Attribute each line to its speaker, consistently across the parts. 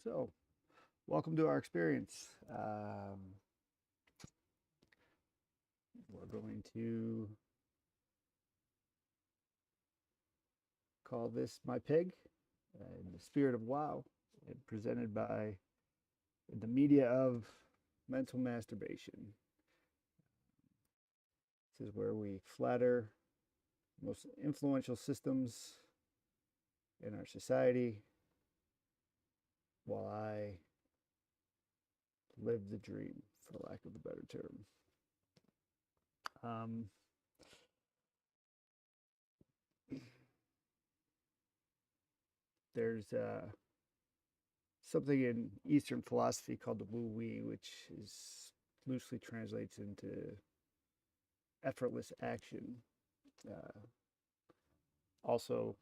Speaker 1: So, welcome to our experience. We're going to call this My Pig in the spirit of WoW, and presented by the media of mental masturbation. This is where we flatter the most influential systems in our society while I live the dream, for lack of a better term. Um, there's something in Eastern philosophy called the W.A.A.W, which is loosely translates into effortless action. Uh, Also,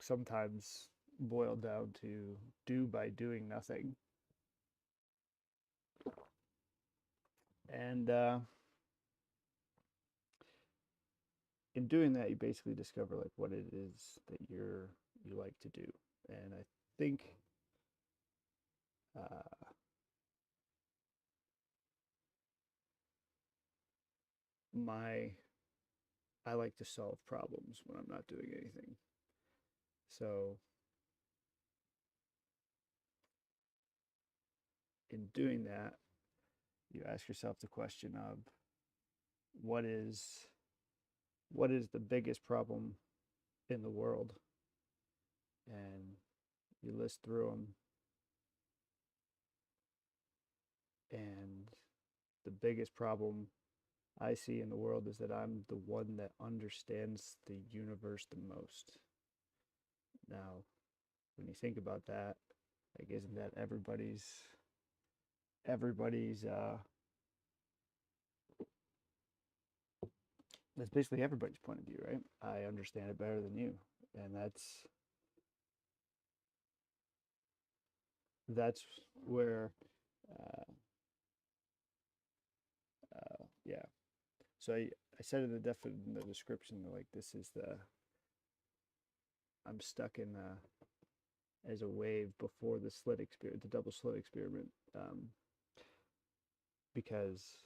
Speaker 1: sometimes boiled down to do by doing nothing. And in doing that, you basically discover like what it is that you like to do. And I think uh, my I like to solve problems when I'm not doing anything. So in doing that, you ask yourself the question of what is what is the biggest problem in the world, and you list through them, and the biggest problem I see in the world is that I'm the one that understands the universe the most. Now, when you think about that, like isn't that everybody's that's basically everybody's point of view, right? I understand it better than you. And that's where uh, yeah. So I said in in the description that like this is the I'm stuck in as a wave before the slit experiment, the double slit experiment, because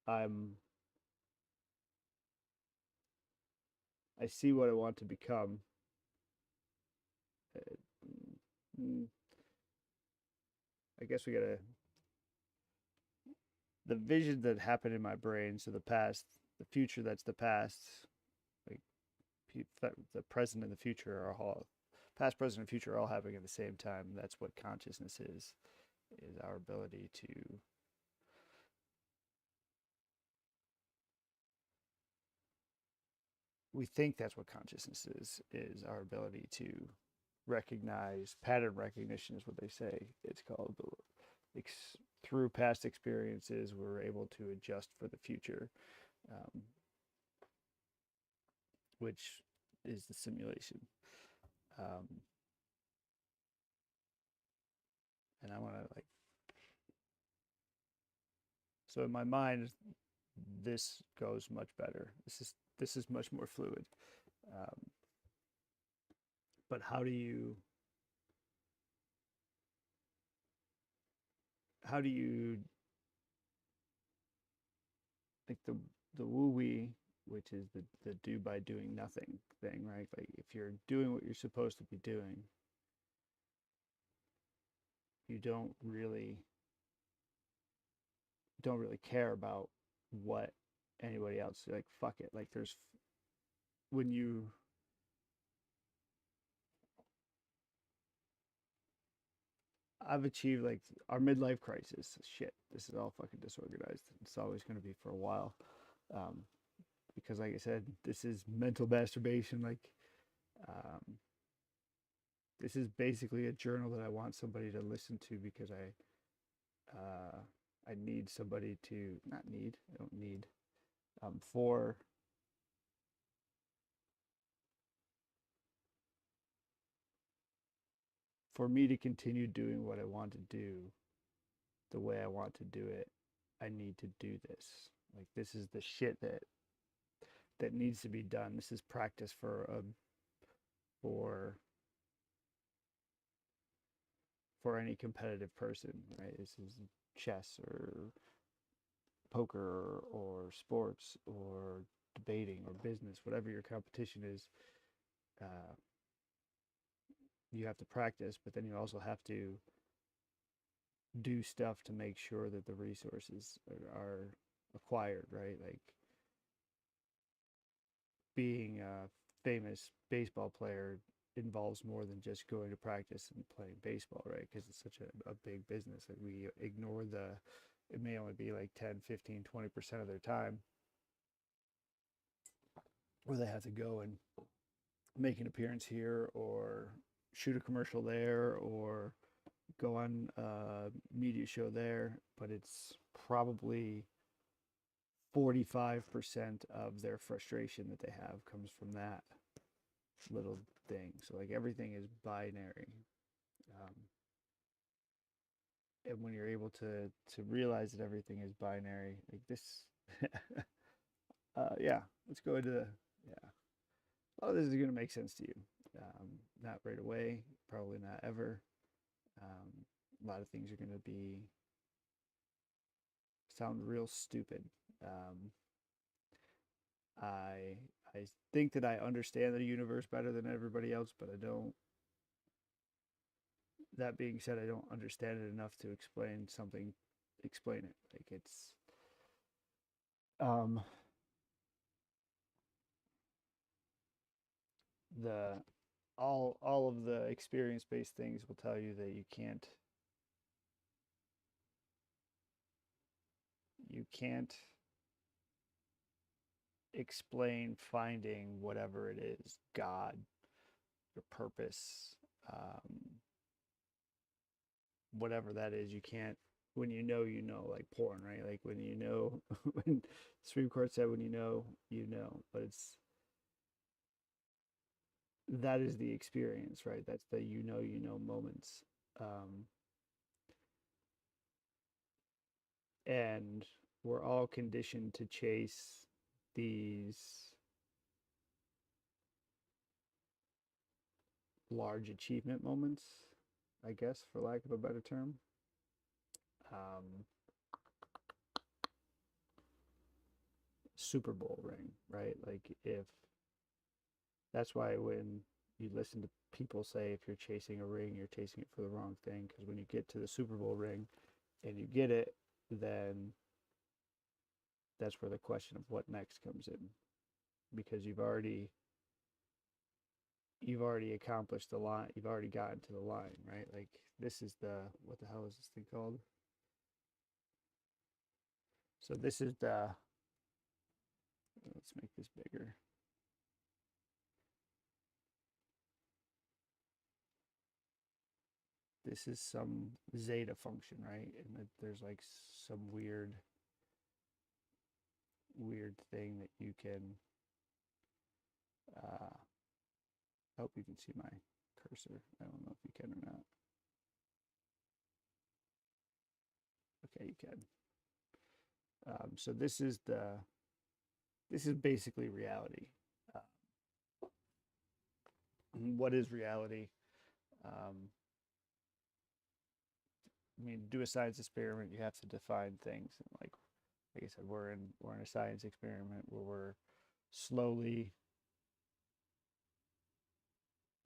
Speaker 1: I'm I see what I want to become. Uh, mm, I guess we gotta the vision that happened in my brain. So the past, the future, that's the past. Like the present and the future are all past, present, and future are all happening at the same time. That's what consciousness is our ability to we think that's what consciousness is our ability to recognize pattern recognition is what they say it's called. Through past experiences we're able to adjust for the future, um, which is the simulation. um, and I want to like so in my mind this goes much better. This is much more fluid. um, but how do you like the woo wee, which is the do by doing nothing thing, right? Like if you're doing what you're supposed to be doing, you don't really care about what anybody else like. Fuck it. Like there's when you I've achieved like our midlife crisis. Shit, this is all fucking disorganized. It's always going to be for a while, um, because like I said, this is mental masturbation. Like um, this is basically a journal that I want somebody to listen to because I need somebody to not need. I don't need for me to continue doing what I want to do the way I want to do it. I need to do this. Like this is the shit that needs to be done. This is practice for for any competitive person, right? This is chess or poker or sports or debating or business, whatever your competition is. Uh, you have to practice, but then you also have to do stuff to make sure that the resources are acquired, right? Like being a famous baseball player involves more than just going to practice and playing baseball, right? Because it's such a big business. Like we ignore it may only be like 10, 15, 20% of their time where they have to go and make an appearance here or shoot a commercial there or go on a media show there, but it's probably 45% of their frustration that they have comes from that little thing. So like everything is binary. Um, and when you're able to realize that everything is binary, like this, yeah, let's go into the yeah. Oh, this is gonna make sense to you. Not right away, probably not ever. A lot of things are gonna be sound real stupid. Um, I I think that I understand the universe better than everybody else, but I don't. That being said, I don't understand it enough to explain something. Explain it like it's um the all of the experience based things will tell you that you can't explain finding whatever it is, God, your purpose, whatever that is. You can't when you know, like porn, right? Like when you know, when the Supreme Court said when you know, but it's that is the experience, right? That's the you know moments. Um, and we're all conditioned to chase these large achievement moments, I guess, for lack of a better term. Um, Super Bowl ring, right? Like if that's why when you listen to people say if you're chasing a ring, you're chasing it for the wrong thing. Because when you get to the Super Bowl ring and you get it, then that's where the question of what next comes in. Because you've already accomplished the line. You've already gotten to the line, right? Like this is the what the hell is this thing called? So this is the let's make this bigger. This is some zeta function, right? And there's like some weird thing that you can uh I hope you can see my cursor. I don't know if you can or not. Okay, you can. So this is basically reality. Uh, what is reality? Um, I mean, do a science experiment. You have to define things. And like I said, we're in a science experiment where we're slowly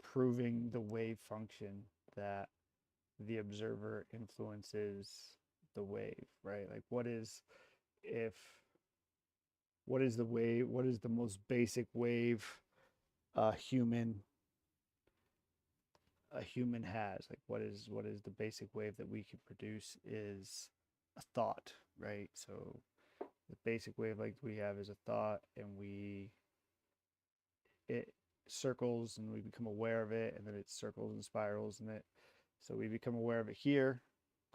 Speaker 1: proving the wave function that the observer influences the wave, right? Like if what is the wave? What is the most basic wave a human a human has? Like what is the basic wave that we can produce is a thought, right? So the basic wavelength we have is a thought, and it circles and we become aware of it, and then it circles and spirals and it so we become aware of it here.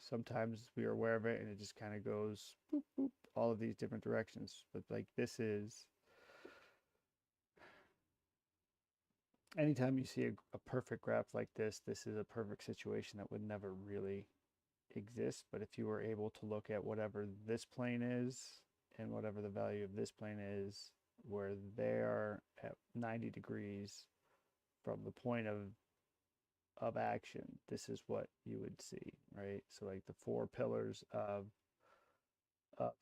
Speaker 1: Sometimes we are aware of it and it just kind of goes boop boop all of these different directions, but like this is anytime you see a perfect graph like this is a perfect situation that would never really exist. But if you were able to look at whatever this plane is and whatever the value of this plane is, where they are at 90 degrees from the point of action, this is what you would see, right? So like the four pillars of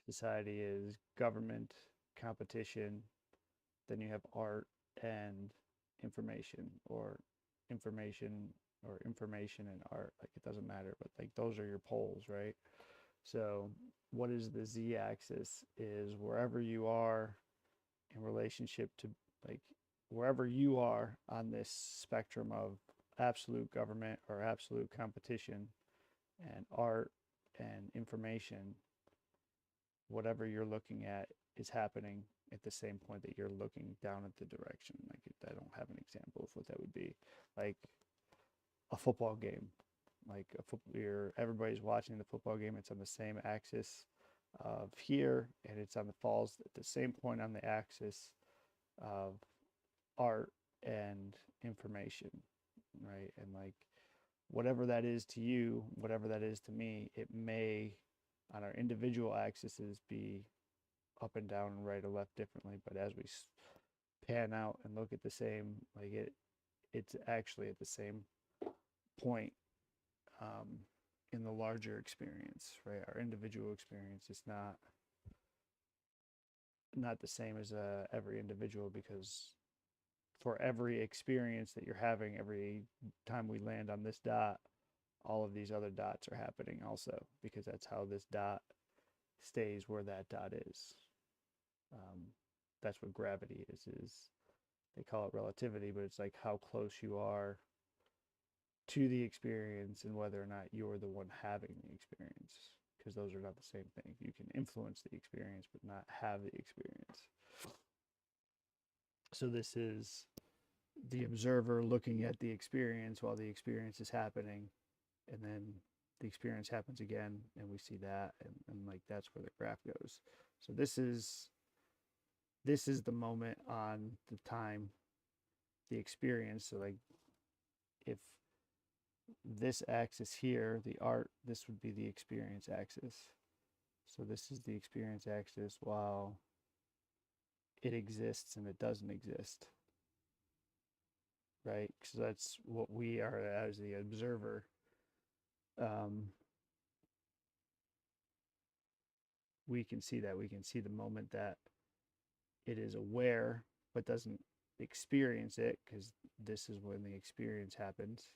Speaker 1: society is government, competition, then you have art and information, or information information and art. Like it doesn't matter, but like those are your poles, right? So what is the z-axis is wherever you are in relationship to, like, wherever you are on this spectrum of absolute government or absolute competition and art and information, whatever you're looking at is happening at the same point that you're looking down at the direction. Like, I don't have an example of what that would be. Like a football game, like everybody's watching the football game. It's on the same axis of here, and it's on the falls at the same point on the axis of art and information, right? And like whatever that is to you, whatever that is to me, it may on our individual axes be up and down and right or left differently, but as we pan out and look at the same, like it's actually at the same point in the larger experience, right? Our individual experience is not the same as every individual, because for every experience that you're having, every time we land on this dot, all of these other dots are happening also, because that's how this dot stays where that dot is. That's what gravity is they call it relativity, but it's like how close you are to the experience and whether or not you're the one having the experience, because those are not the same thing. You can influence the experience but not have the experience. So this is the observer looking at the experience while the experience is happening, and then the experience happens again and we see that, and like that's where the graph goes. So this is the moment on the time, the experience. So like if this axis here, the art, this would be the experience axis. So this is the experience axis while it exists and it doesn't exist, right? So that's what we are as the observer. We can see that. We can see the moment that it is aware but doesn't experience it, because this is when the experience happens.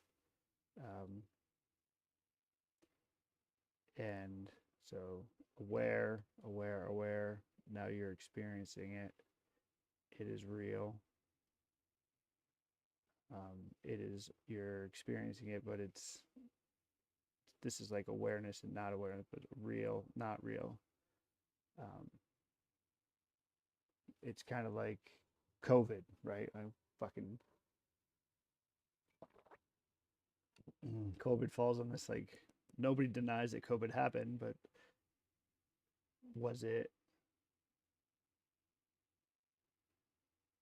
Speaker 1: And so aware, aware, aware, now you're experiencing it. It is real. It is, you're experiencing it, but this is like awareness and not awareness, but real, not real. It's kind of like COVID, right? Fucking COVID falls on this, like, nobody denies that COVID happened, but was it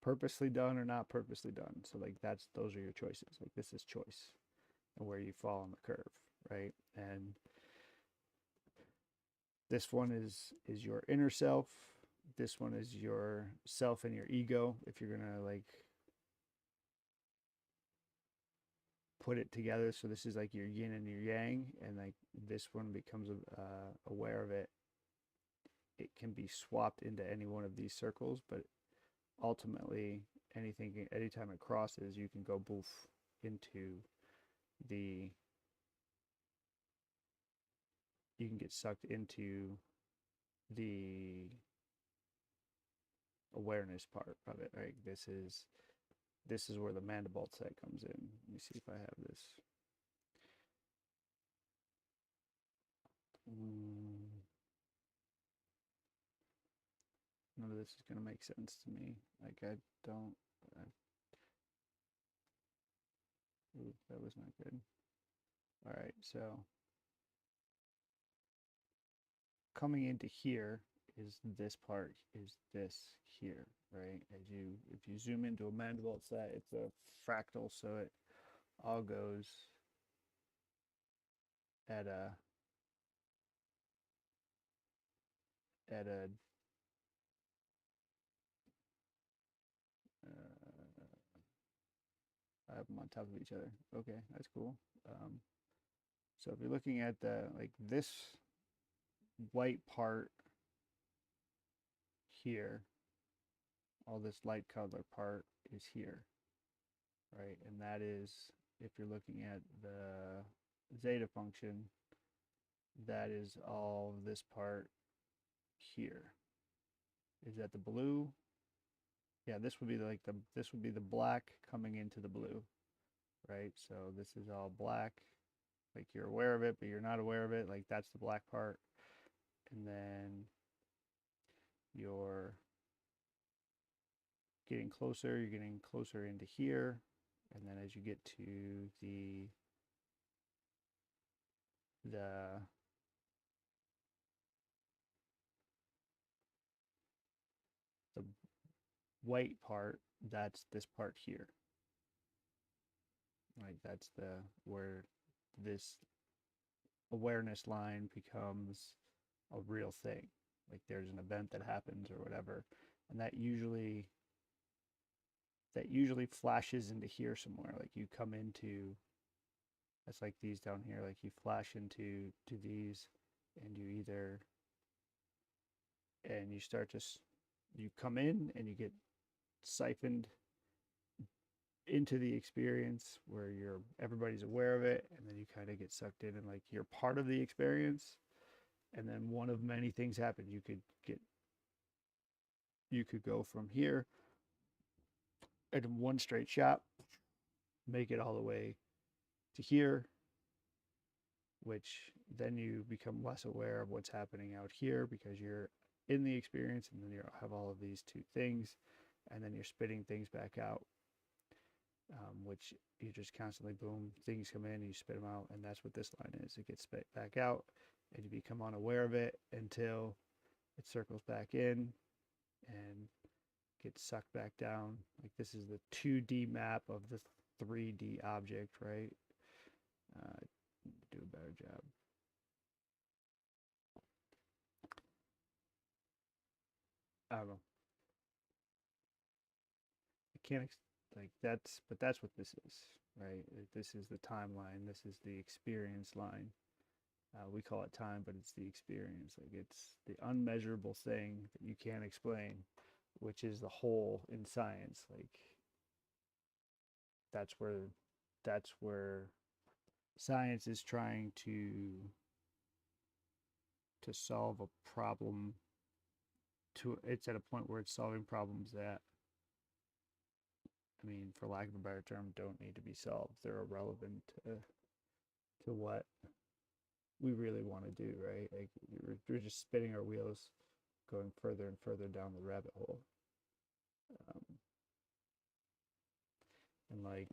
Speaker 1: purposely done or not purposely done? So like those are your choices. Like this is choice and where you fall on the curve, right? And this one is your inner self. This one is your self and your ego, if you're gonna like put it together. So this is like your yin and your yang, and like this one becomes aware of it. It can be swapped into any one of these circles, but ultimately anytime it crosses, you can go boof into you can get sucked into the awareness part of it, right? This is where the mandible set comes in. Let me see if I have this. None of this is going to make sense to me. Like I don't. Ooh, that was not good. All right, so coming into here is this part, is this here, right? If you zoom into a mandible set, it's a fractal, so it all goes at a at a have them on top of each other. Okay, that's cool. So if you're looking at the like this white part here, all this light color part is here, right? And that is, if you're looking at the zeta function, that is all this part here. Is that the blue? Yeah, this would be like this would be the black coming into the blue, right? So this is all black, like you're aware of it, but you're not aware of it. Like that's the black part, and then you're getting closer. You're getting closer into here, and then as you get to the the white part, that's this part here. Like that's the where this awareness line becomes a real thing. Like there's an event that happens or whatever, and that usually flashes into here somewhere. Like you come into, that's like these down here. Like you flash into these, and you either and you start to you come in and you get siphoned into the experience where everybody's aware of it, and then you kind of get sucked in and like you're part of the experience, and then one of many things happen. You could go from here in one straight shot, make it all the way to here, which then you become less aware of what's happening out here because you're in the experience, and then you have all of these two things, and then you're spitting things back out, which you just constantly, boom, things come in, you spit them out, and that's what this line is. It gets spit back out, and you become unaware of it until it circles back in and gets sucked back down. Like this is the 2D map of the 3D object, right? Do a better job. I don't know. I can't like but that's what this is, right? This is the timeline. This is the experience line. We call it time, but it's the experience. Like it's the unmeasurable thing that you can't explain, which is the whole in science. Like that's where science is trying to solve a problem. It's at a point where it's solving problems that, I mean, for lack of a better term, don't need to be solved. They're irrelevant to what we really want to do, right? Like we're just spinning our wheels, going further and further down the rabbit hole. And like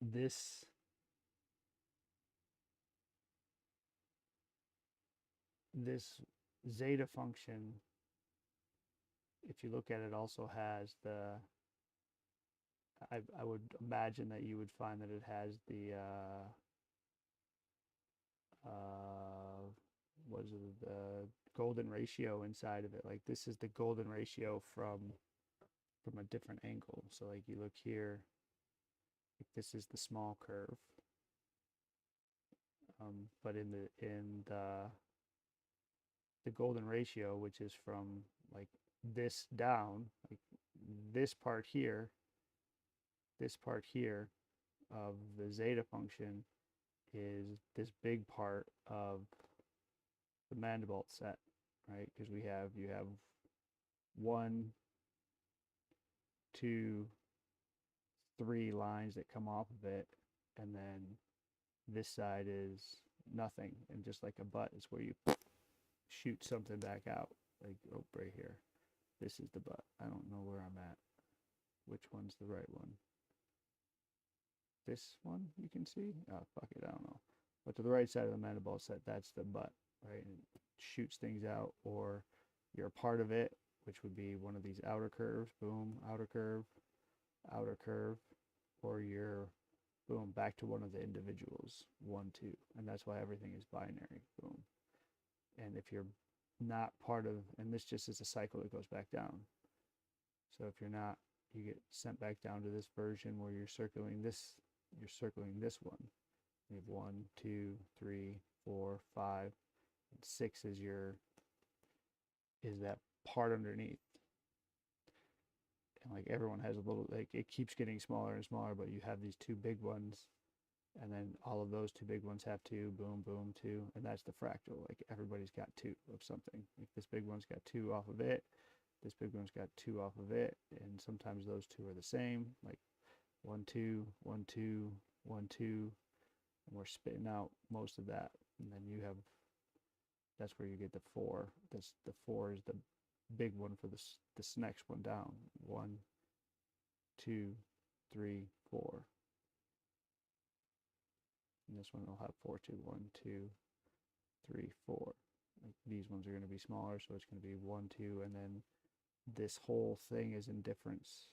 Speaker 1: this zeta function, if you look at it, also has I would imagine that you would find that it has the what is it, the golden ratio inside of it. Like this is the golden ratio from a different angle. So like you look here, like this is the small curve, but in the golden ratio, which is from like this down, like this part here of the zeta function is this big part of the Mandelbrot set, right? Because you have 1, 2, 3 lines that come off of it, and then this side is nothing, and just like a butt is where you shoot something back out. Like, oh, right here. This is the butt. I don't know where I'm at. Which one's the right one? This one you can see? Oh, fuck it, I don't know. But to the right side of the Mandelbrot set, that's the butt, right? And it shoots things out, or you're a part of it, which would be one of these outer curves, boom, outer curve, or you're, boom, back to one of the individuals, 1, 2. And that's why everything is binary, boom. And if you're not part of, and this just is a cycle that goes back down. So if you're not you get sent back down to this version where you're circling this. You're circling this one. You have 1, 2, 3, 4, 5, and 6 is that part underneath. And like everyone has a little, like it keeps getting smaller and smaller, but you have these two big ones, and then all of those two big ones have two, boom, boom, two, and that's the fractal. Like everybody's got two of something. Like this big one's got two off of it, this big one's got two off of it, and sometimes those two are the same, like 1, 2, 1, 2, 1, 2, and we're spitting out most of that, and then you have, that's where you get the 4. The 4 is the big one for this next one down. 1, 2, 3, 4. And this one will have 4 too. 1, 2, 3, 4. Like these ones are going to be smaller, so it's going to be 1, 2, and then this whole thing is in difference,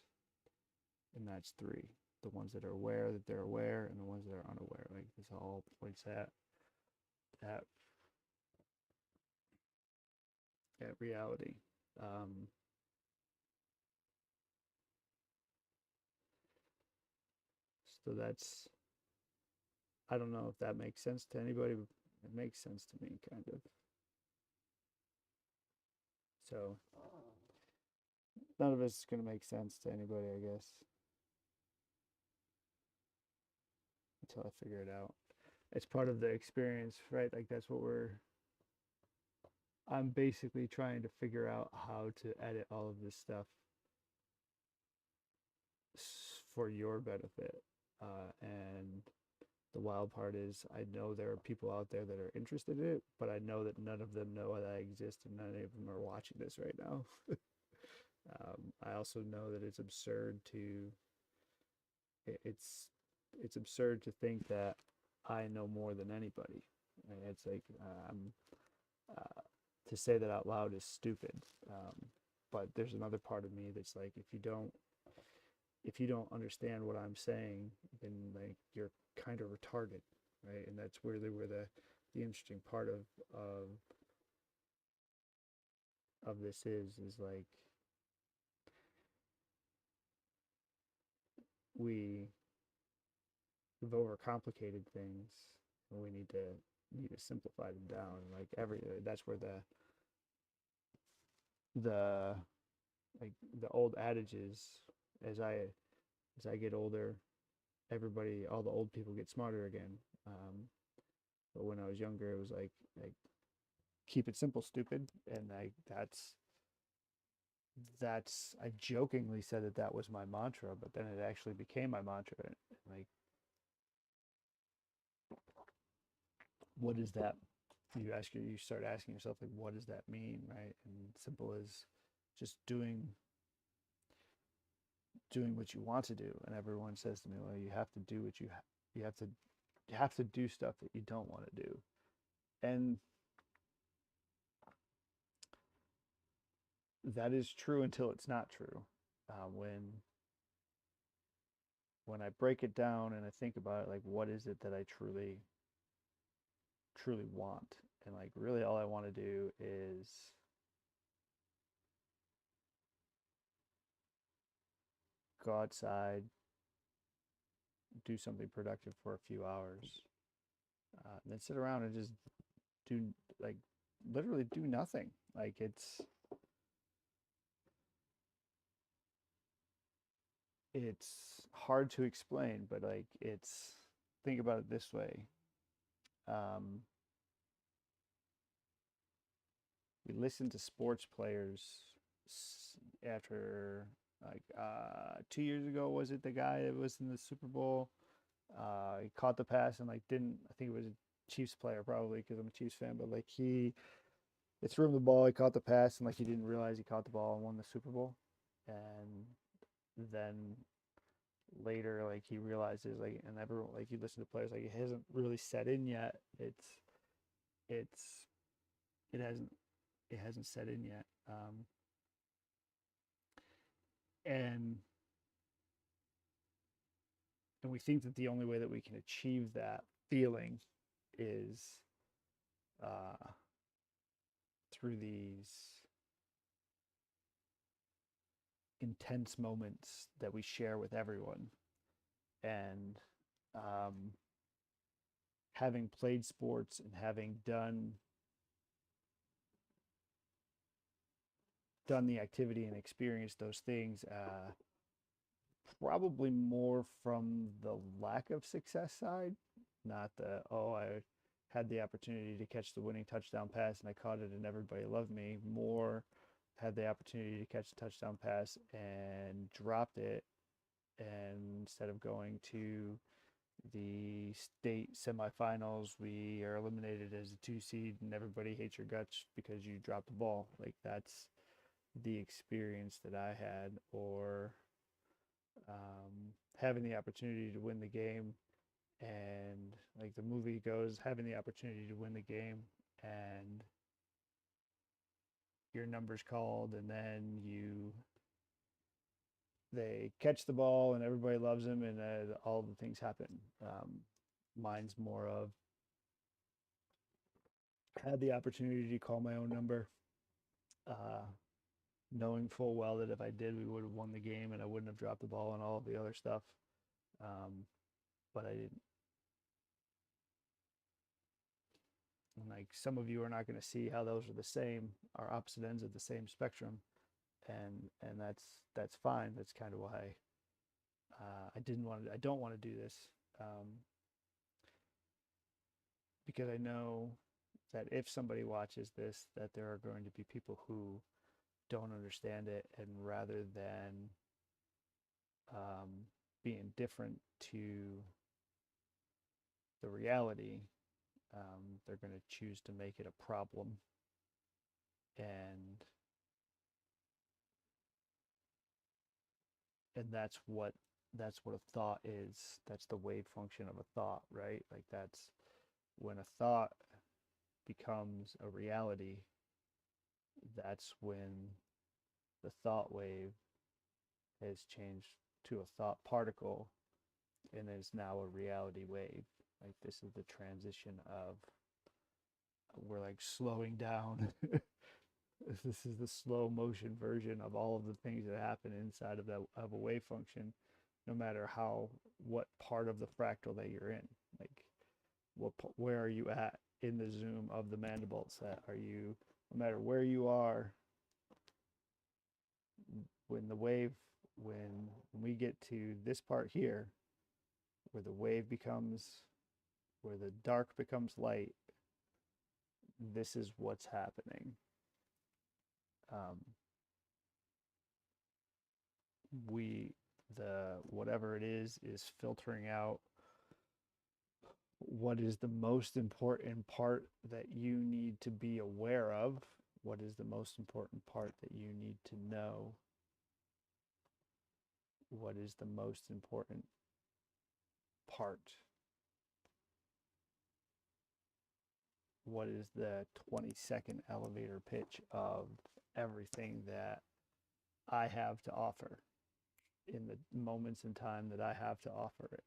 Speaker 1: and that's 3. The ones that are aware that they're aware, and the ones that are unaware. Like this all points at reality. So that's, I don't know if that makes sense to anybody. It makes sense to me, kind of. So none of it's going to make sense to anybody, I guess, until I figure it out. It's part of the experience, right? Like that's what I'm basically trying to figure out how to edit all of this stuff for your benefit. And the wild part is I know there are people out there that are interested in it, but I know that none of them know that I exist, and none of them are watching this right now. I also know that it's absurd to it's absurd to think that I know more than anybody. It's like to say that out loud is stupid. But there's another part of me that's like, if you don't understand what I'm saying, then like you're kind of retarded, right? And that's really where the interesting part of this is like we've overcomplicated things, and we need to simplify them down. Like that's where the like the old adages, as I get older, all the old people get smarter again. But when I was younger, it was like keep it simple, stupid, and like that's I jokingly said that was my mantra, but then it actually became my mantra. Like, what is that? You start asking yourself, like, what does that mean, right? And simple is just doing what you want to do. And everyone says to me, well, you have to do what you have to do stuff that you don't want to do. And that is true until it's not true. When I break it down and I think about it, like, what is it that I truly want? And like really all I want to do is go outside, do something productive for a few hours, and then sit around and just do, like, literally do nothing. Like it's hard to explain, but like it's, think about it this way. Um, we listen to sports players after, like, 2 years ago, was it the guy that was in the Super Bowl? He caught the pass and like didn't. I think it was a Chiefs player probably because I'm a Chiefs fan, but like it's threw him the ball. He caught the pass and like he didn't realize he caught the ball and won the Super Bowl. And then later, like he realizes, like, and everyone, like, you listen to players, like, it hasn't really set in yet. It's it hasn't set in yet. And we think that the only way that we can achieve that feeling is uh, through these intense moments that we share with everyone. And um, having played sports and having done the activity and experienced those things, probably more from the lack of success side, not the, oh, I had the opportunity to catch the winning touchdown pass and I caught it and everybody loved me. More had the opportunity to catch the touchdown pass and dropped it. And instead of going to the state semifinals, we are eliminated as a 2 seed and everybody hates your guts because you dropped the ball. Like, that's the experience that I had. Or having the opportunity to win the game, and like the movie goes, having the opportunity to win the game and your number's called, and then they catch the ball and everybody loves them, and all the things happen. Mine's more of, had the opportunity to call my own number, uh, knowing full well that if I did, we would have won the game and I wouldn't have dropped the ball and all of the other stuff. But I didn't. And like, some of you are not going to see how those are the same, are opposite ends of the same spectrum, and that's fine. That's kind of why I don't want to do this, because I know that if somebody watches this, that there are going to be people who don't understand it, and rather than being different to the reality, they're going to choose to make it a problem. And that's what a thought is. That's the wave function of a thought, right? Like, that's when a thought becomes a reality. That's when the thought wave has changed to a thought particle and is now a reality wave. Like, this is the transition of, we're like slowing down. This is the slow motion version of all of the things that happen inside of a wave function, no matter what part of the fractal that you're in. Like, where are you at in the zoom of the mandible set? Are you, no matter where you are, when the wave, when we get to this part here, where the wave becomes, where the dark becomes light, this is what's happening. Whatever it is filtering out what is the most important part that you need to be aware of, what is the most important part that you need to know, what is the most important part, what is the 20-second elevator pitch of everything that I have to offer in the moments in time that I have to offer it,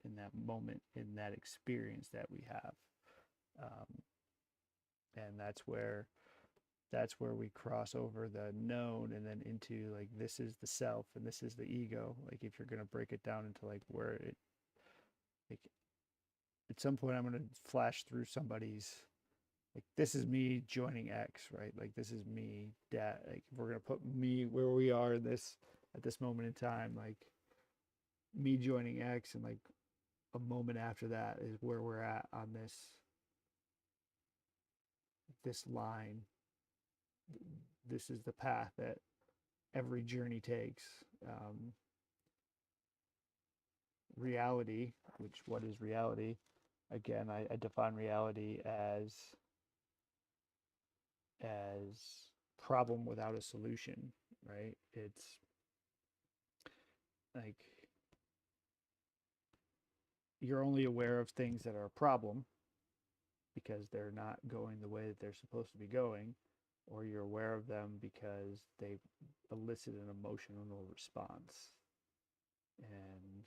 Speaker 1: in that moment, in that experience that we have. And that's where we cross over the known and then into, like, this is the self and this is the ego. Like, if you're going to break it down into like where it, like, at some point I'm going to flash through somebody's, like, this is me joining X, right? Like, this is me, dad. Like, if we're going to put me where we are in this, at this moment in time, like, me joining X, and like a moment after that is where we're at on this line. This is the path that every journey takes. Reality, which, what is reality? Again, I define reality as problem without a solution, right? It's like, you're only aware of things that are a problem because they're not going the way that they're supposed to be going, or you're aware of them because they elicit an emotional response. And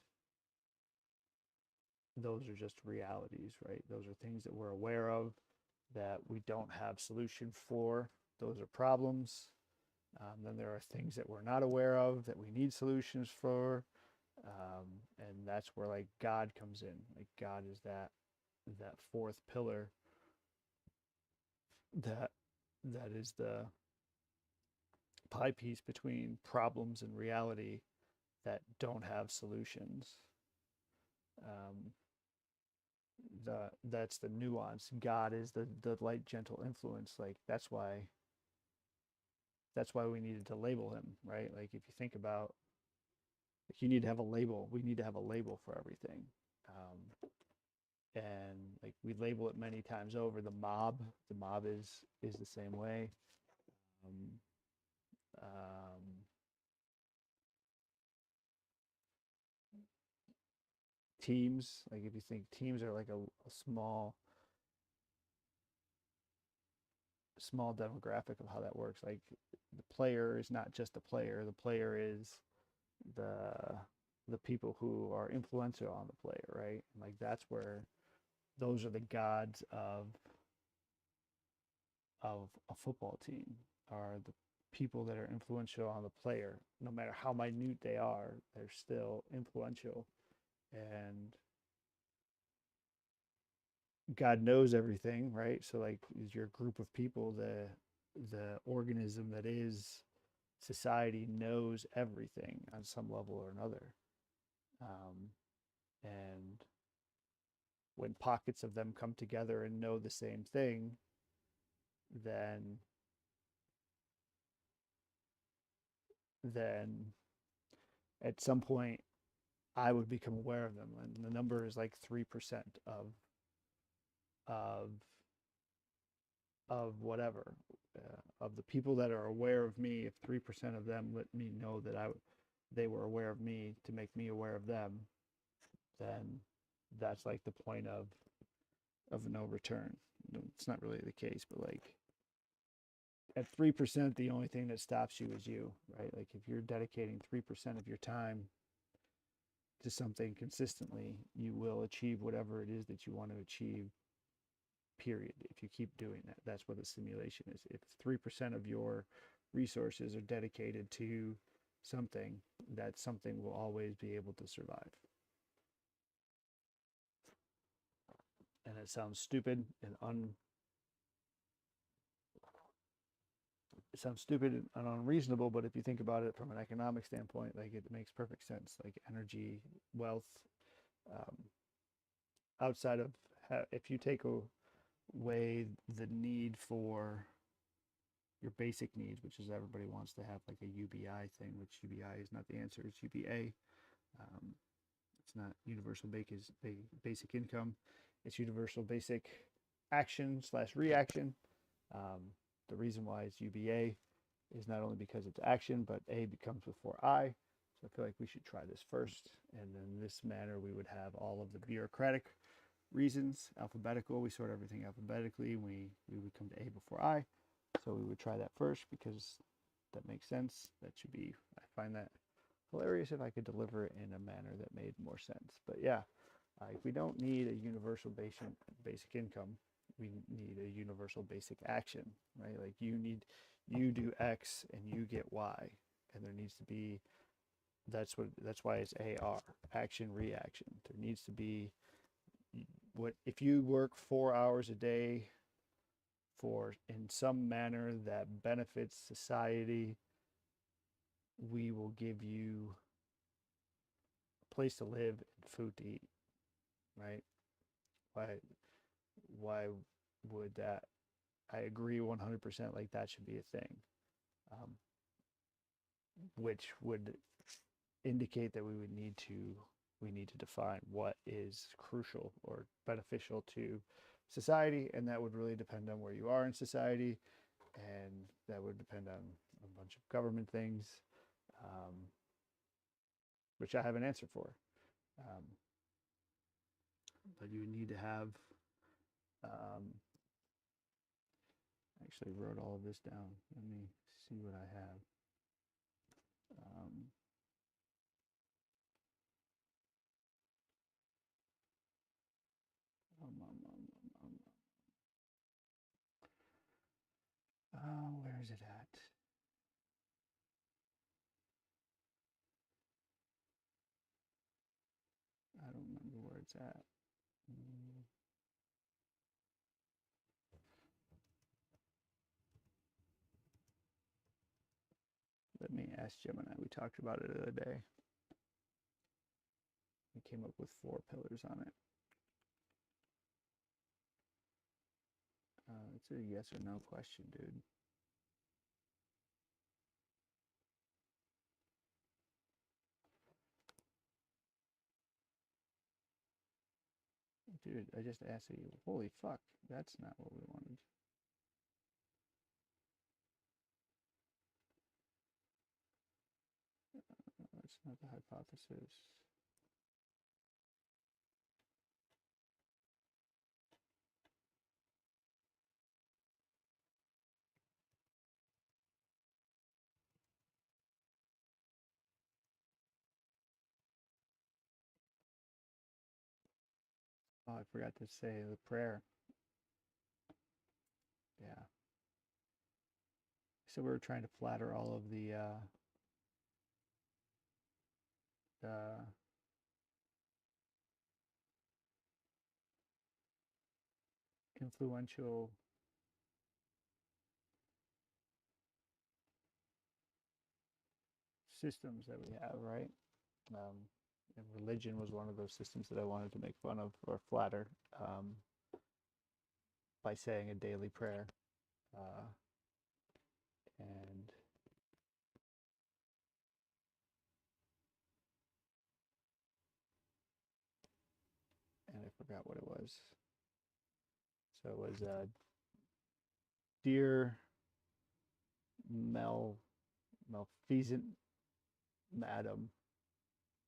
Speaker 1: those are just realities, right? Those are things that we're aware of that we don't have solution for. Those are problems. Then there are things that we're not aware of that we need solutions for, and that's where like God comes in. Like God is that fourth pillar that that is the pie piece between problems and reality that don't have solutions. Um, that's the nuance. God is the light, gentle influence. Like that's why we needed to label him, right? Like if you think about, like you need to have a label. We need to have a label for everything. And like we label it many times over. The mob is the same way. Um, um, Teams, like if you think teams are like a small demographic of how that works. Like the player is not just the player. The player is the the people who are influential on the player, right? And like that's where those are the gods of a football team, are the people that are influential on the player. No matter how minute they are, they're still influential. And God knows everything, right? So like is your group of people, the organism that is society knows everything on some level or another. Um, and when pockets of them come together and know the same thing, then then at some point I would become aware of them. And the number is like 3% of whatever, of the people that are aware of me. If 3% of them let me know that they were aware of me to make me aware of them, then that's like the point of no return. It's not really the case, but like at 3%, the only thing that stops you is you, right? Like if you're dedicating 3% of your time to something consistently, you will achieve whatever it is that you want to achieve, period. If you keep doing that, that's what a simulation is. If 3% of your resources are dedicated to something, that something will always be able to survive. And it sounds stupid and it sounds stupid and unreasonable, but if you think about it from an economic standpoint, like it makes perfect sense. Like energy, wealth, um, outside of if you take away the need for your basic needs, which is everybody wants to have like a UBI thing, which UBI is not the answer. It's UBA. Um, it's not universal basic income. It's universal basic action slash reaction. Um, the reason why it's UBA is not only because it's action, but A becomes before I. So I feel like we should try this first. And in this manner, we would have all of the bureaucratic reasons alphabetical. We sort everything alphabetically. We would come to A before I. So we would try that first because that makes sense. That should be, I find that hilarious if I could deliver it in a manner that made more sense. But yeah, we don't need a universal basic income. We need a universal basic action, right? Like you do X and you get Y, and there needs to be, that's why it's AR, action reaction. There needs to be, what if you work 4 hours a day for in some manner that benefits society, we will give you a place to live and food to eat, right? Why would that? I agree 100%. Like that should be a thing, um, which would indicate that we need to define what is crucial or beneficial to society, and that would really depend on where you are in society, and that would depend on a bunch of government things, um, which I have an answer for. Um, but you need to have. I actually wrote all of this down. Let me see what I have. Um, um, um, um, um, where is it at? What's that? Let me ask Gemini. We talked about it the other day. We came up with 4 pillars on it. It's a yes or no question, dude. Dude, I just asked you. Holy fuck, that's not what we wanted. That's not the hypothesis. Oh, I forgot to say the prayer. Yeah. So we were trying to flatter all of the influential systems that we have, right? And religion was one of those systems that I wanted to make fun of or flatter by saying a daily prayer. And I forgot what it was. So it was dear Malfeasant Madam.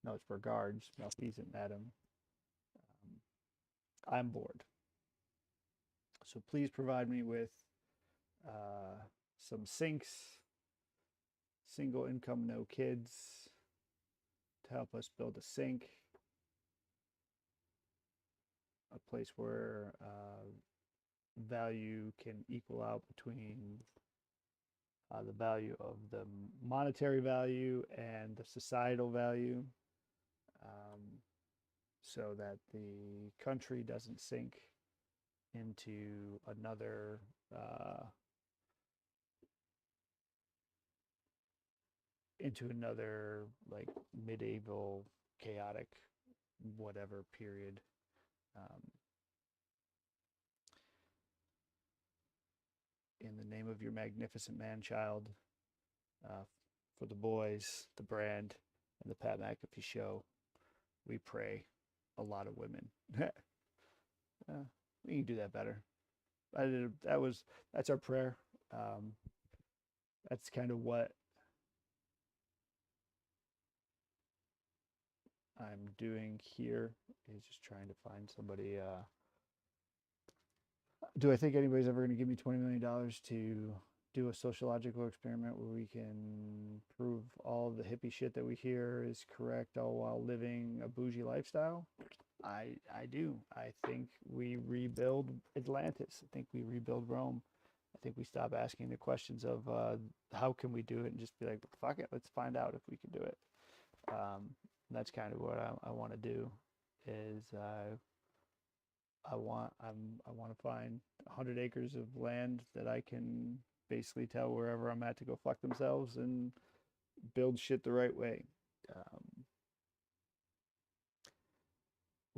Speaker 1: No, it's regards, Malfeasant Madam. I'm bored. So please provide me with some sinks, single income, no kids, to help us build a sink, a place where value can equal out between the value of the monetary value and the societal value, so that the country doesn't sink into another like medieval chaotic whatever period. In the name of your magnificent man child, for the boys, the brand, and the Pat McAfee show, we pray a lot of women. We can do that better. That's our prayer. That's kind of what I'm doing here, is just trying to find somebody. Do I think anybody's ever going to give me $20 million to do a sociological experiment where we can prove all the hippie shit that we hear is correct, all while living a bougie lifestyle? I do. I think we rebuild Atlantis. I think we rebuild Rome. I think we stop asking the questions of how can we do it, and just be like, fuck it, let's find out if we can do it. That's kind of what I want to do. Is I want to find 100 acres of land that I can basically tell wherever I'm at to go fuck themselves and build shit the right way.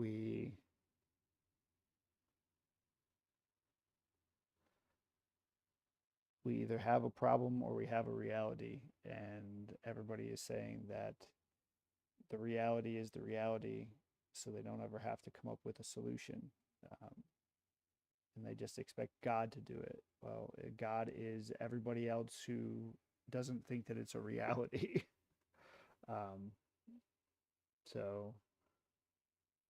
Speaker 1: We either have a problem or we have a reality, and everybody is saying that the reality is the reality, so they don't ever have to come up with a solution. And they just expect God to do it. Well, God is everybody else who doesn't think that it's a reality. So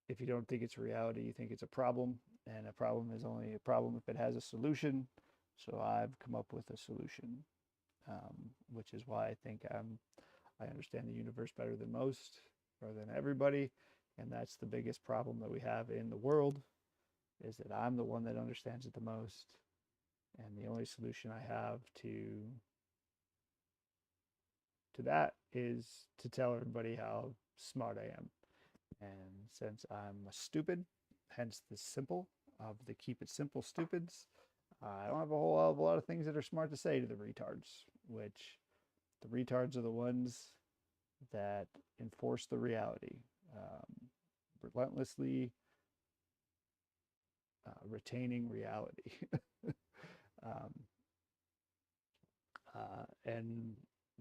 Speaker 1: if you don't think it's a reality, you think it's a problem, and a problem is only a problem if it has a solution. So I've come up with a solution, which is why I think I understand the universe better than most, or than everybody. And that's the biggest problem that we have in the world, is that I'm the one that understands it the most. And the only solution I have to that is to tell everybody how smart I am. And since I'm a stupid, hence the simple of the keep it simple stupids, I don't have a whole a lot of things that are smart to say to the retards, which the retards are the ones that enforce the reality, relentlessly retaining reality. um, and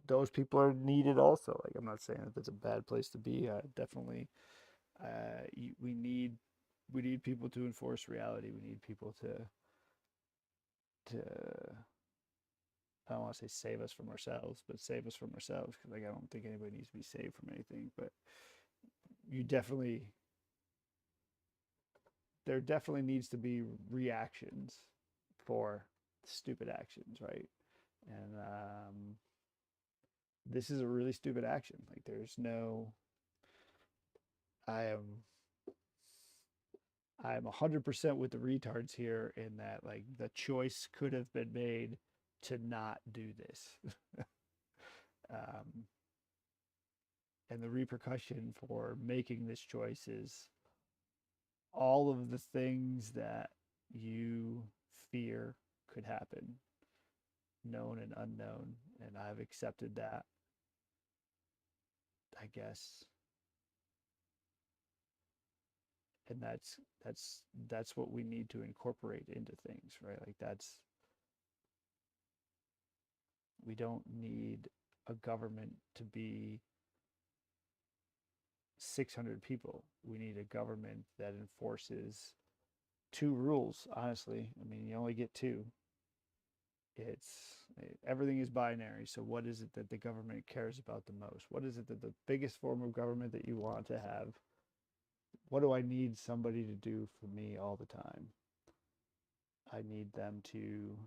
Speaker 1: those people are needed also. Like, I'm not saying that that's a bad place to be. Definitely, we need people to enforce reality. We need people to I don't want to say save us from ourselves, but save us from ourselves, because like I don't think anybody needs to be saved from anything. But you definitely there definitely needs to be reactions for stupid actions, right? And this is a really stupid action. Like, there's no, I am, I'm 100% with the retards here in that, like, the choice could have been made to not do this. um, and the repercussion for making this choice is all of the things that you fear could happen, known and unknown. And I've accepted that, I guess. And that's what we need to incorporate into things, right? Like, that's, we don't need a government to be 600 people. We need a government that enforces two rules, honestly. I mean, you only get two. It's everything is binary. So what is it that the government cares about the most? What is it that the biggest form of government that you want to have? What do I need somebody to do for me all the time? I need them to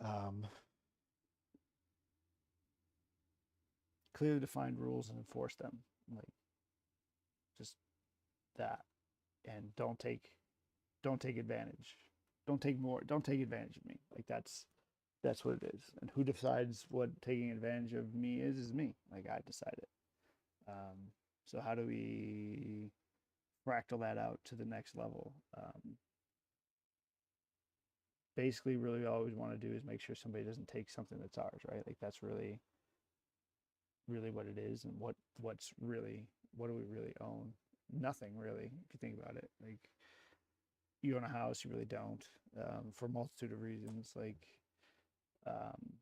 Speaker 1: um, clearly defined rules and enforce them. Like, just that. And don't take advantage. Don't take advantage of me. Like, that's what it is. And who decides what taking advantage of me is me. Like, I decide it. Um, so how do we fractal that out to the next level? Basically, really all we want to do is make sure somebody doesn't take something that's ours, right? Like, that's really what it is. And what's really, what do we really own? Nothing really, if you think about it. Like, you own a house, you really don't, for a multitude of reasons. Like, um,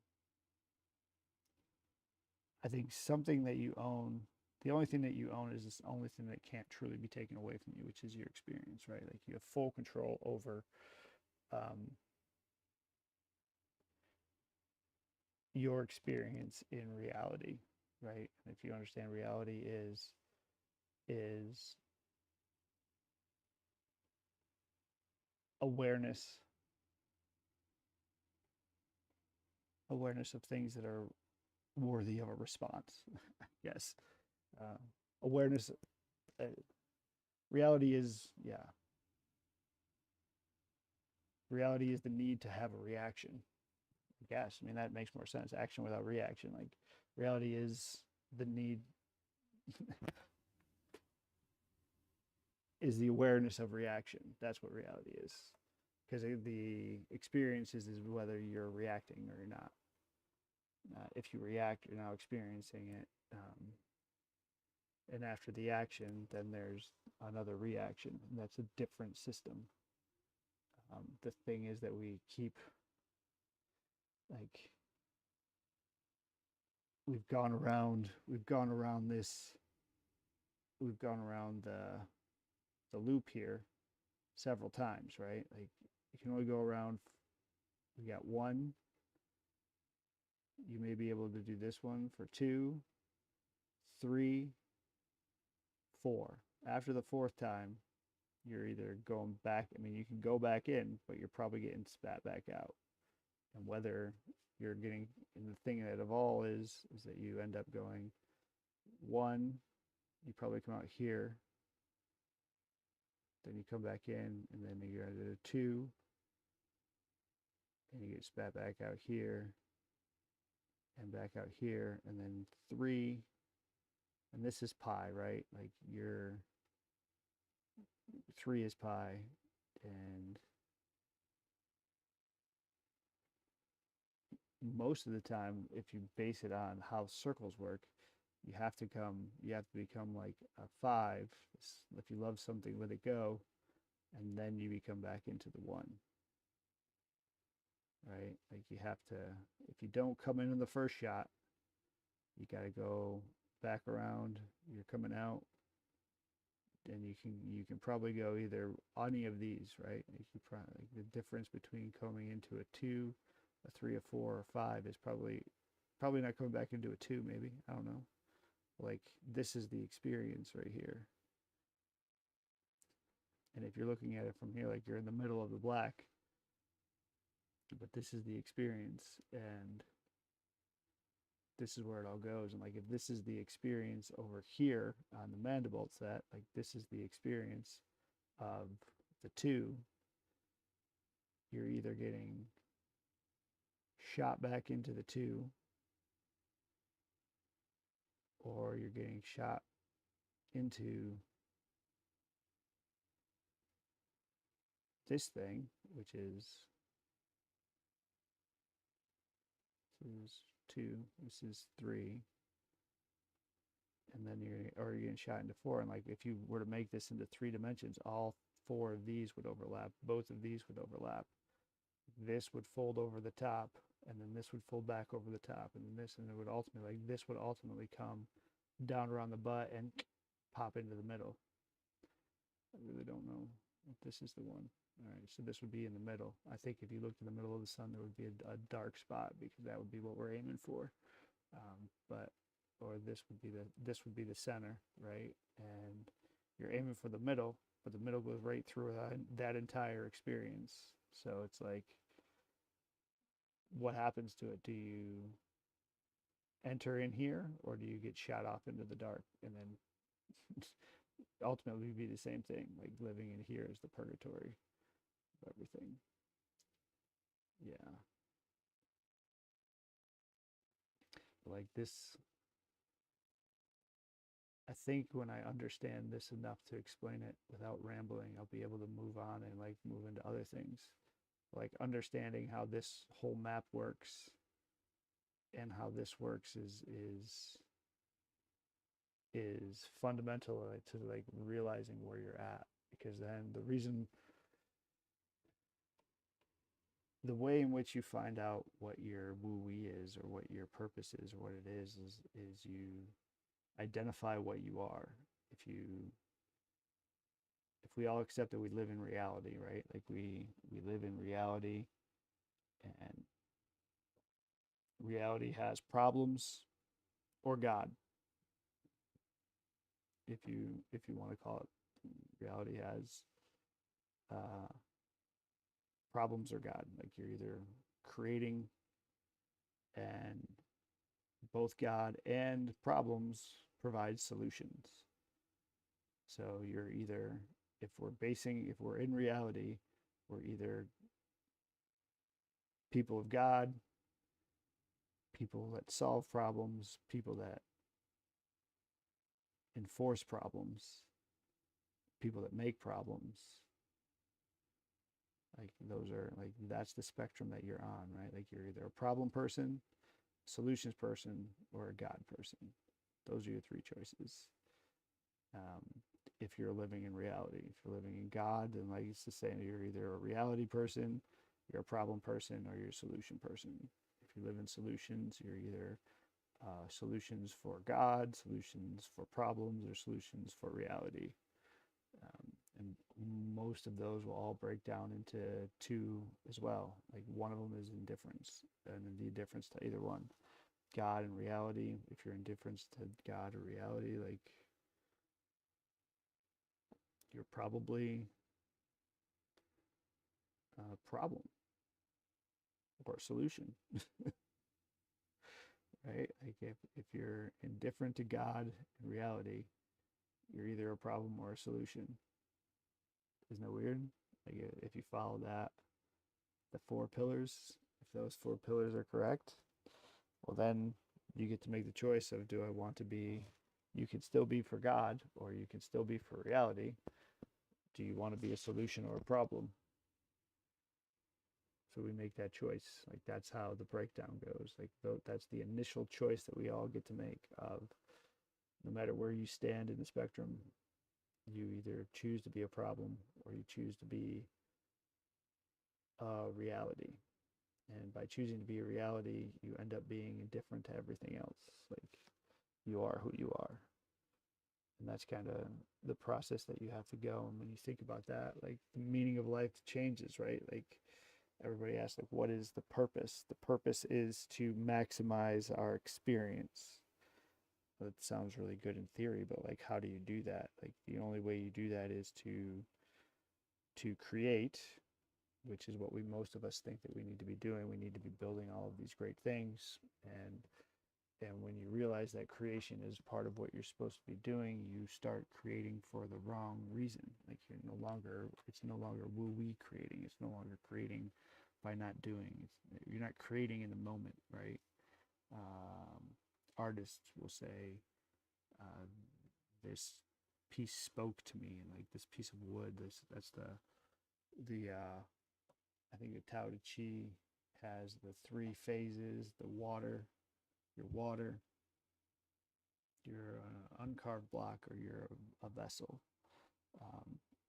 Speaker 1: I think something that you own, the only thing that you own is the only thing that can't truly be taken away from you, which is your experience, right? Like, you have full control over um, your experience in reality, right? And if you understand reality is awareness, awareness of things that are worthy of a response. Yes, uh, awareness. Uh, reality is, yeah. Reality is the need to have a reaction. I guess. I mean, that makes more sense. Action without reaction. Like, reality is the need, is the awareness of reaction. That's what reality is. Because the experience is whether you're reacting or you're not. If you react, you're now experiencing it. And after the action, then there's another reaction. And that's a different system. The thing is that we keep, like, we've gone around this, we've gone around the loop here several times, right? Like, you can only go around, we got one, you may be able to do this one for two, three, four. After the fourth time, you're either going back, I mean, you can go back in, but you're probably getting spat back out. And whether you're getting, and the thing that of all is that you end up going one, you probably come out here, then you come back in, and then you go to two, and you get spat back out here, and back out here, and then three, and this is pi, right? Like your 3 is pi, and most of the time, if you base it on how circles work, you have to become like a 5 if you love something, let it go, and then you become back into the 1, right? Like you have to, if you don't come in the first shot, you got to go back around. You're coming out, and you can probably go either any of these, right? You probably, like the difference between coming into a 2, a 3, a 4, or 5 is probably not coming back into a 2. Maybe, I don't know. Like this is the experience right here, and if you're looking at it from here, like you're in the middle of the black, but this is the experience, and this is where it all goes. And like if this is the experience over here on the mandible set, like this is the experience of the 2, you're either getting shot back into the 2, or you're getting shot into this thing, which is 2, this is 3, and then you're getting shot into 4. And like if you were to make this into 3 dimensions, all 4 of these would overlap. Both of these would overlap. This would fold over the top, and then this would fold back over the top, and then this, and it would ultimately, like this would ultimately come down around the butt and pop into the middle. I really don't know if this is the one. All right, so this would be in the middle. I think if you looked in the middle of the sun, there would be a dark spot, because that would be what we're aiming for. But or this would be the center, right? And you're aiming for the middle, but the middle goes right through that entire experience. So it's like, what happens to it? Do you enter in here, or do you get shot off into the dark, and then ultimately be the same thing? Like living in here is the purgatory of everything. Yeah. Like this, I think when I understand this enough to explain it without rambling, I'll be able to move on and like move into other things. Like understanding how this whole map works and how this works is fundamental to like realizing where you're at. Because then the way in which you find out what your woo-wee is, or what your purpose is, or what it is you identify what you are. If we all accept that we live in reality, right? Like we live in reality, and reality has problems or God, if you want to call it. Reality has uh, problems or God. Like you're either creating, and both God and problems provide solutions. So you're either, if we're in reality, we're either people of God, people that solve problems, people that enforce problems, people that make problems. Like those are like, that's the spectrum that you're on, right? Like you're either a problem person, solutions person, or a God person. Those are your 3 choices. If you're living in reality, if you're living in God, then like it's the same. You're either a reality person, you're a problem person, or you're a solution person. If you live in solutions, you're either solutions for God, solutions for problems, or solutions for reality. And most of those will all break down into 2 as well. Like one of them is indifference, and the indifference to either one, God and reality. If you're indifference to God or reality, like you're probably a problem or a solution, right? Like if you're indifferent to God and reality, you're either a problem or a solution. Isn't that weird? Like if you follow that, the 4 pillars, if those 4 pillars are correct, well then you get to make the choice of, do I want to be You can still be for God, or you can still be for reality. Do you want to be a solution or a problem? So we make that choice. Like that's how the breakdown goes. Like that's the initial choice that we all get to make of no matter where you stand in the spectrum, you either choose to be a problem or you choose to be a reality. And by choosing to be a reality, you end up being indifferent to everything else. Like you are who you are. And that's kind of the process that you have to go. And when you think about that, like the meaning of life changes, right? Like everybody asks, like, what is the purpose? The purpose is to maximize our experience. That sounds really good in theory, but like, how do you do that? Like, the only way you do that is to create, which is what most of us think that we need to be doing. We need to be building all of these great things, and when you realize that creation is part of what you're supposed to be doing, you start creating for the wrong reason. Like it's no longer woo-wee creating. It's no longer creating by not doing. You're not creating in the moment, right? Artists will say, uh, this piece spoke to me, and like this piece of wood, that's the I think the Tao Te Chi has the three phases: the water, you're an uncarved block, or you're a vessel.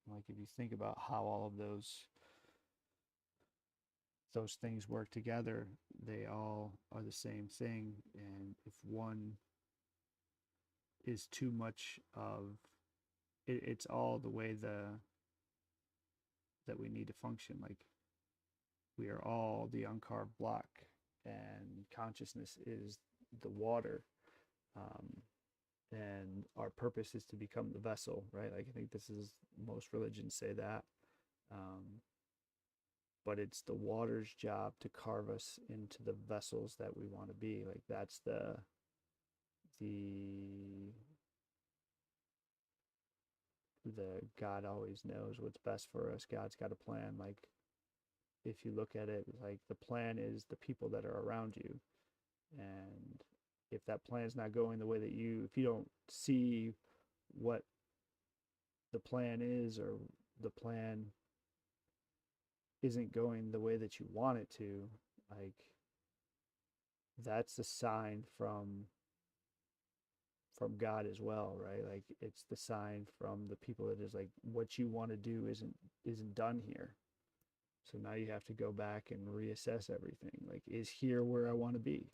Speaker 1: Like if you think about how all of those things work together, they all are the same thing. And if one is too much of it, it's all the way that we need to function. Like we are all the uncarved block, and consciousness is the water. Um, and our purpose is to become the vessel, right? Like I think this is, most religions say that. Um, but it's the water's job to carve us into the vessels that we want to be. Like that's the the God always knows what's best for us. God's got a plan. Like if you look at it, like the plan is the people that are around you. And if that plan is not going the way that if you don't see what the plan is, or the plan isn't going the way that you want it to, like that's a sign God as well, right? Like it's the sign from the people that is like, what you want to do isn't done here. So now you have to go back and reassess everything. Like, is here where I want to be?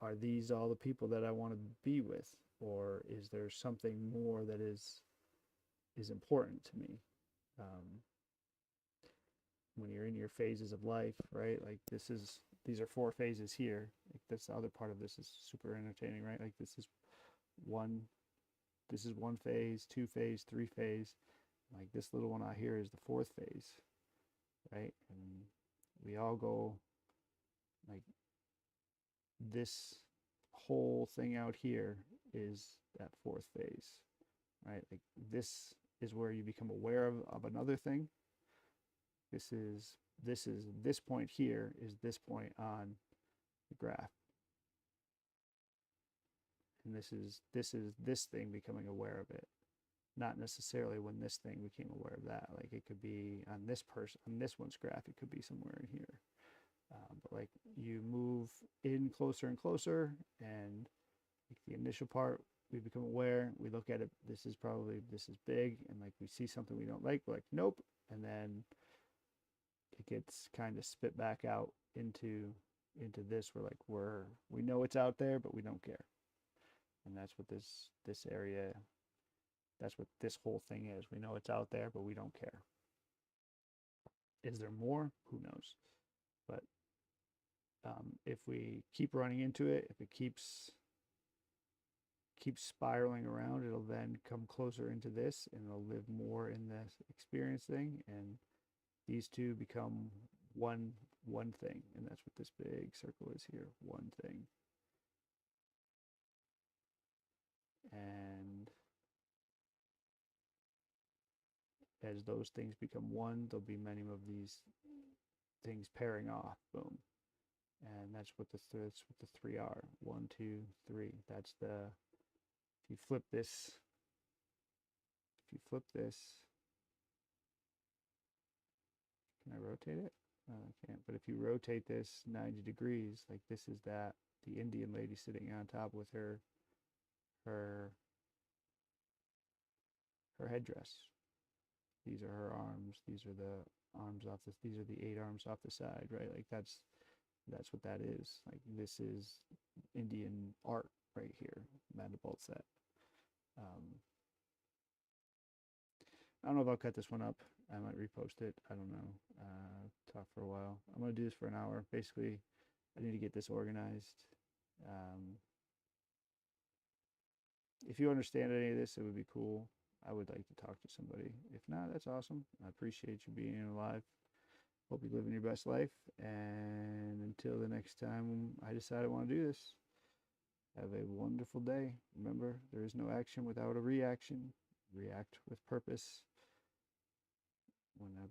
Speaker 1: Are these all the people that I want to be with? Or is there something more that is important to me? When you're in your phases of life, right? Like these are 4 phases here. Like that's the other part of this is super entertaining, right? Like one this is 1 phase, 2 phase, 3 phase. Like this little one out here is the 4th phase, right? And we all go like this whole thing out here is that 4th phase, right? Like this is where you become aware of another thing. This point here is this point on the graph. And this thing becoming aware of it. Not necessarily when this thing became aware of that. Like it could be on this one's graph, it could be somewhere in here. But like you move in closer and closer, and like the initial part, we become aware, we look at it, this is big, and like we see something we don't like, we're like, nope. And then it gets kind of spit back out into this. We're like, we know it's out there, but we don't care. And that's what this area, that's what this whole thing is. We know it's out there, but we don't care. Is there more? Who knows? But if we keep running into it, if it keeps spiraling around, it'll then come closer into this, and it'll live more in this experience thing, and these two become one thing. And that's what this big circle is here, one thing. And as those things become one, there'll be many of these things pairing off. Boom. And that's what the 3 are. 1, 2, 3. That's If you flip this, can I rotate it? I can't. But if you rotate this 90 degrees, like this is that the Indian lady sitting on top with her her headdress. These are her arms. These are the arms off this. These are the 8 arms off the side, right? Like that's what that is. Like this is Indian art right here. Mandible set. Um, I don't know if I'll cut this one up. I might repost it. I don't know. Talk for a while. I'm gonna do this for an hour. Basically, I need to get this organized. Um, if you understand any of this, it would be cool. I would like to talk to somebody. If not, that's awesome. I appreciate you being alive. Hope you're living your best life. And until the next time I decide I want to do this, have a wonderful day. Remember, there is no action without a reaction. React with purpose.